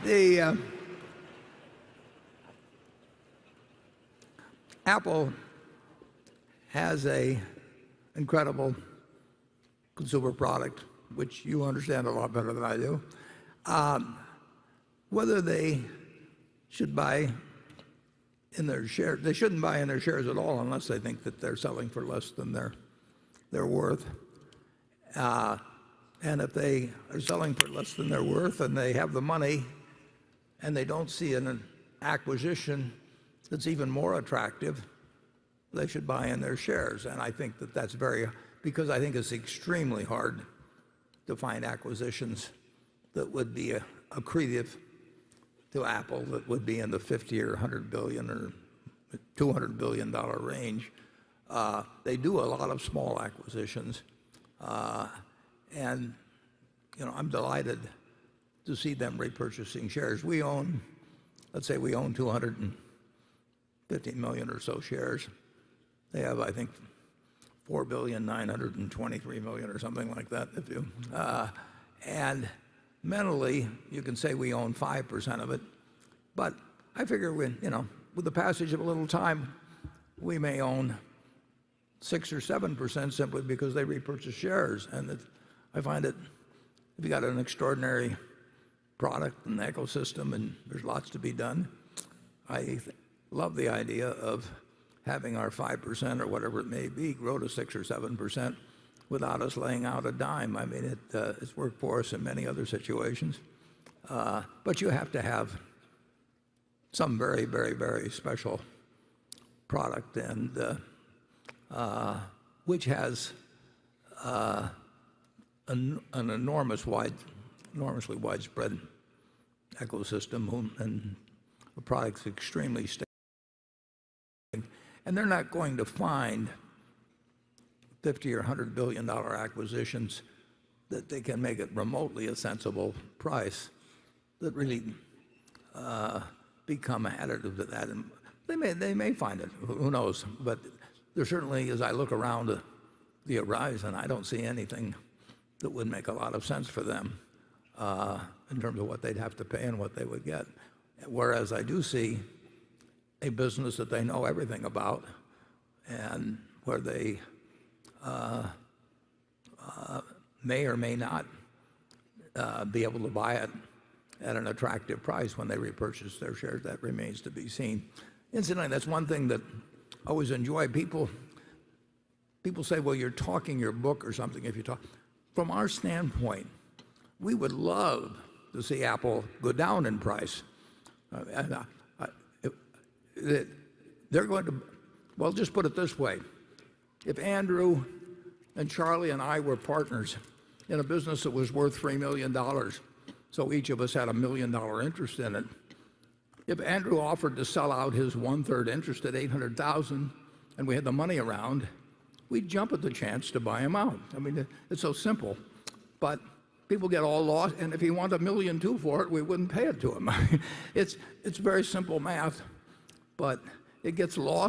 The Apple has a incredible consumer product, which you understand a lot better than I do. Whether they should buy in their shares, they shouldn't buy in their shares at all unless they think that they're selling for less than they're worth. And if they are selling for less than they're worth and they have the money and they don't see an acquisition that's even more attractive, they should buy in their shares. And I think that that's because I think it's extremely hard to find acquisitions that would be accretive to Apple, that would be in the 50 or 100 billion or $200 billion range. They do a lot of small acquisitions. And I'm delighted to see them repurchasing shares. Let's say we own 250 million or so shares. They have, I think, 4,923,000,000 or something like that. And mentally, you can say we own 5% of it, but I figure with the passage of a little time, we may own 6 or 7% simply because they repurchase shares. And I find that if you got an extraordinary product and ecosystem, and there's lots to be done, I love the idea of having our 5% or whatever it may be grow to 6 or 7% without us laying out a dime. I mean, it's worked for us in many other situations. But you have to have some very, very, very special product, and which has an enormously widespread ecosystem, and the product's extremely stable. And they're not going to find 50 or $100 billion acquisitions that they can make it remotely a sensible price that really become additive to that. And they may find it, who knows? But there certainly, as I look around the horizon, I don't see anything that would make a lot of sense for them in terms of what they'd have to pay and what they would get. Whereas I do see a business that they know everything about, and where they may or may not be able to buy it at an attractive price when they repurchase their shares. That remains to be seen. Incidentally, that's one thing that I always enjoy. People say, well, you're talking your book or something if you talk. From our standpoint, we would love to see Apple go down in price. They're going to, well, just put it this way. If Andrew and Charlie and I were partners in a business that was worth $3 million, so each of us had $1 million interest in it, if Andrew offered to sell out his 1/3 interest at $800,000 and we had the money around, we'd jump at the chance to buy him out. I mean, it's so simple. But people get all lost, and if he wanted $1 million too for it, we wouldn't pay it to him. It's very simple math, but it gets lost